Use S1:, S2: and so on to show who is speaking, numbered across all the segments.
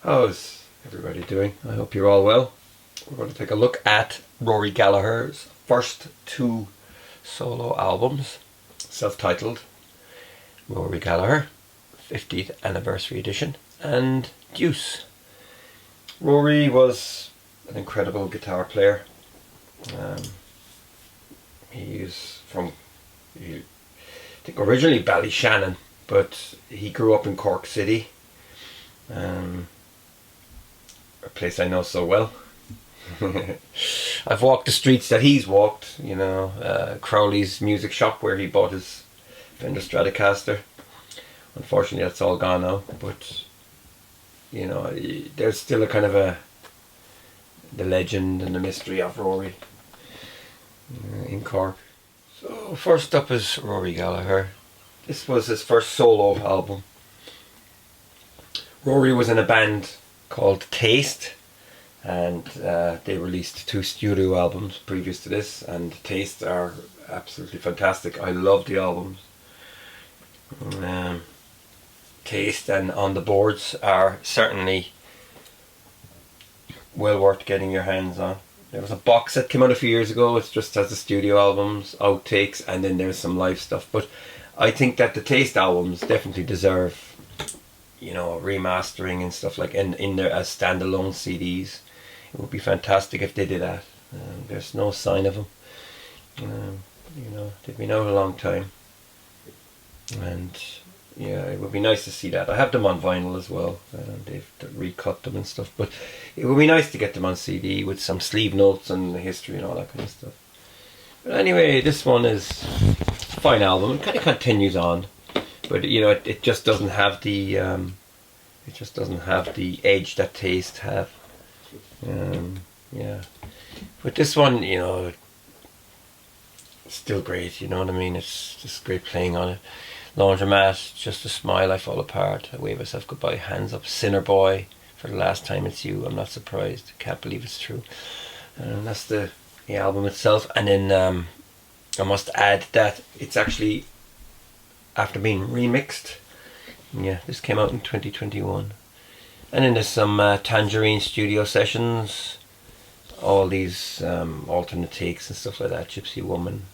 S1: How's everybody doing? I hope you're all well. We're going to take a look at Rory Gallagher's first two solo albums, self-titled Rory Gallagher 50th Anniversary Edition and Deuce. Rory was an incredible guitar player. He's from, I think, originally Ballyshannon, but he grew up in Cork City, a place I know so well. I've walked the streets that he's walked, you know, Crowley's music shop where he bought his Fender Stratocaster. Unfortunately that's all gone now, but you know, there's still a kind of the legend and the mystery of Rory in Cork. So first up is Rory Gallagher. This was his first solo album. Rory was in a band called Taste, and they released 2 studio albums previous to this, and Taste are absolutely fantastic. I love the albums. Taste and On the Boards are certainly well worth getting your hands on. There was a box set came out a few years ago. It just has the studio albums, outtakes, and then there's some live stuff. But I think that the Taste albums definitely deserve, you know, remastering and stuff like in there as standalone CDs. It would be fantastic if they did that. There's no sign of them. You know, they've been out a long time, and yeah, it would be nice to see that. I have them on vinyl as well. They've recut them and stuff, but it would be nice to get them on CD with some sleeve notes and the history and all that kind of stuff. But anyway, this one is a fine album. It kind of continues on, but you know, it just doesn't have the edge that Taste have. Yeah, but this one, you know, it's still great. You know what I mean? It's just great playing on it. Laundromat, Just a Smile, I Fall Apart, I Wave Myself Goodbye, Hands Up, Sinner Boy, For the Last Time It's You, I'm Not Surprised, Can't Believe It's True. And that's the album itself. And then I must add that it's actually, after being remixed, yeah, this came out in 2021. And then there's some Tangerine studio sessions, all these alternate takes and stuff like that. Gypsy Woman,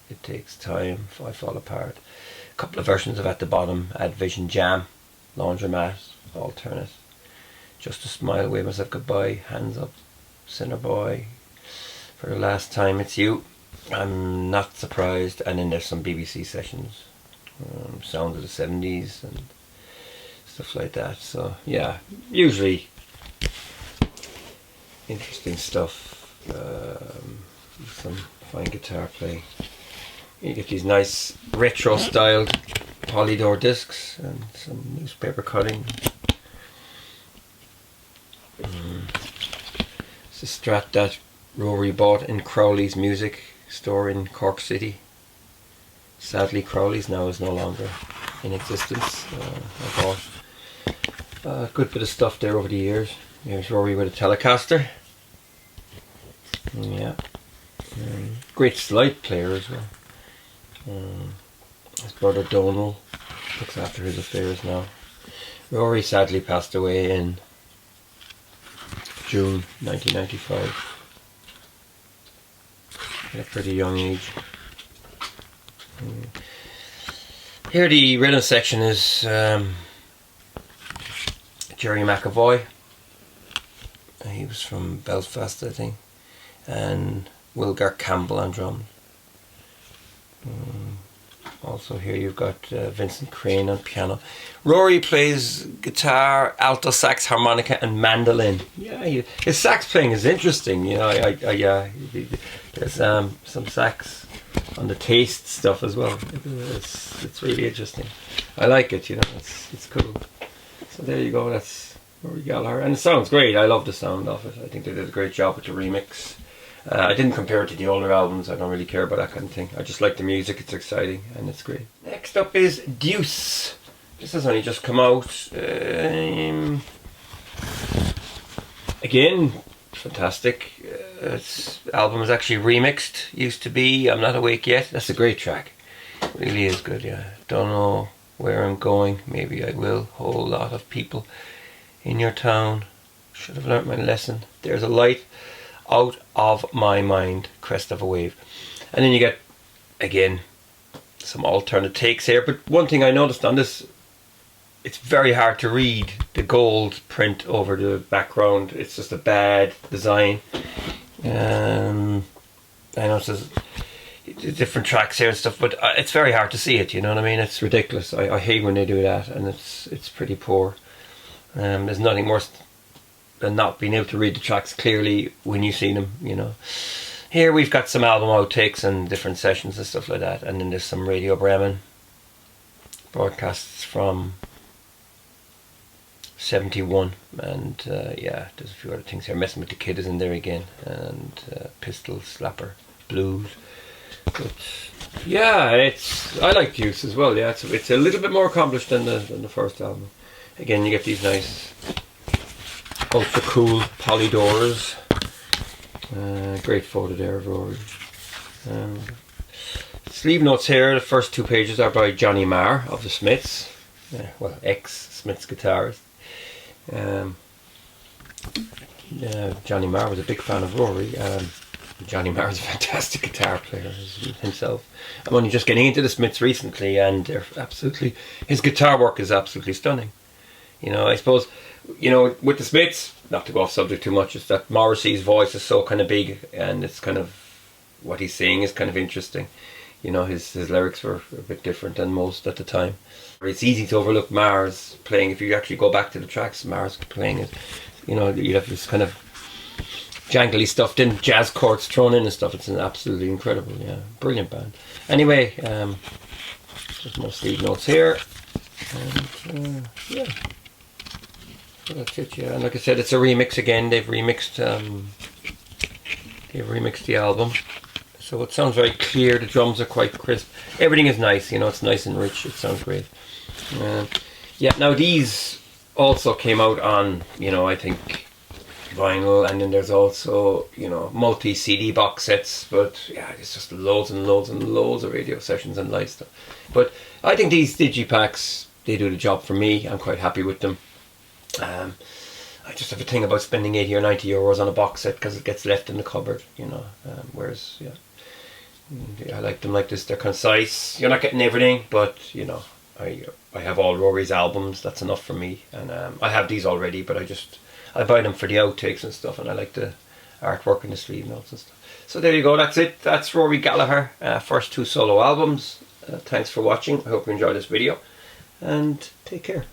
S1: It Takes Time, I Fall Apart. A couple of versions of At the Bottom, Ad Vision Jam, Laundromat, alternate, Just a Smile, Wave Myself Goodbye, Hands Up, Sinner Boy, For the Last Time It's You, I'm Not Surprised. And then there's some BBC sessions, Sounds of the 70s and stuff like that. So yeah, usually interesting stuff, some fine guitar playing. You get these nice retro styled Polydor discs and some newspaper cutting. It's a Strat that Rory bought in Crowley's music store in Cork City. Sadly, Crowley's now is no longer in existence. I bought a good bit of stuff there over the years. Here's Rory with a Telecaster. Yeah, great slide player as well. His brother Donal looks after his affairs now. Rory sadly passed away in June 1995 at a pretty young age. Here the rhythm section is Jerry McAvoy. He was from Belfast, I think, and Wilgar Campbell on drums. Also here you've got Vincent Crane on piano. Rory plays guitar, alto sax, harmonica and mandolin. Yeah, his sax playing is interesting. You know, there's some sax on the Taste stuff as well. It's really interesting. I like it, you know, it's cool. So there you go, that's Rory Gallagher. And it sounds great. I love the sound of it. I think they did a great job with the remix. I didn't compare it to the older albums. I don't really care about that kind of thing. I just like the music. It's exciting and it's great. Next up is Deuce. This has only just come out. Again, fantastic. This album is actually remixed. Used to be I'm Not Awake Yet. That's a great track. Really is good, yeah. Don't know where I'm going. Maybe I will. Whole lot of people. in your town. Should have learnt my lesson. There's a light out of my mind, crest of a wave. And then you get, again, some alternate takes here. But one thing I noticed on this, it's very hard to read the gold print over the background. It's just a bad design. I know there's different tracks here and stuff, but it's very hard to see it, you know what I mean? It's ridiculous. I hate when they do that, and it's pretty poor. There's nothing worse than not being able to read the tracks clearly when you see them, you know. Here we've got some album outtakes and different sessions and stuff like that, and then there's some Radio Bremen broadcasts from 71, and yeah, there's a few other things here. Messing with the Kid is in there again, and Pistol Slapper Blues. But yeah, I like DEUCE as well. Yeah, it's a little bit more accomplished than the first album. Again, you get these nice ultra cool poly doors. Great photo there of Rory. Sleeve notes here. The first 2 pages are by Johnny Marr of the Smiths. Well, ex-Smiths guitarist. Johnny Marr was a big fan of Rory. Johnny Marr is a fantastic guitar player himself. I'm only just getting into the Smiths recently, and his guitar work is absolutely stunning. You know, I suppose, you know, with the Smiths, not to go off subject too much, it's that Morrissey's voice is so kind of big, and it's kind of, what he's saying is kind of interesting. You know, his lyrics were a bit different than most at the time. It's easy to overlook Marr's playing. If you actually go back to the tracks, Marr's playing it, you know, you have this kind of jangly stuff, then jazz chords thrown in and stuff. It's an absolutely incredible, yeah, brilliant band. Anyway, there's more sleeve notes here, and yeah, so that's it. Yeah, and like I said, it's a remix again. They've remixed the album, so it sounds very clear. The drums are quite crisp. Everything is nice, you know. It's nice and rich. It sounds great. Yeah. Now these also came out on, you know, I think, vinyl, and then there's also, you know, multi CD box sets. But yeah, it's just loads and loads and loads of radio sessions and live stuff. But I think these digipacks, they do the job for me. I'm quite happy with them. I just have a thing about spending 80 or 90 euros on a box set because it gets left in the cupboard, you know. Whereas, yeah, I like them like this. They're concise. You're not getting everything, but you know, I have all Rory's albums. That's enough for me. And I have these already, but I buy them for the outtakes and stuff, and I like the artwork and the sleeve notes and stuff. So there you go. That's it. That's Rory Gallagher, first 2 solo albums. Thanks for watching. I hope you enjoyed this video, and take care.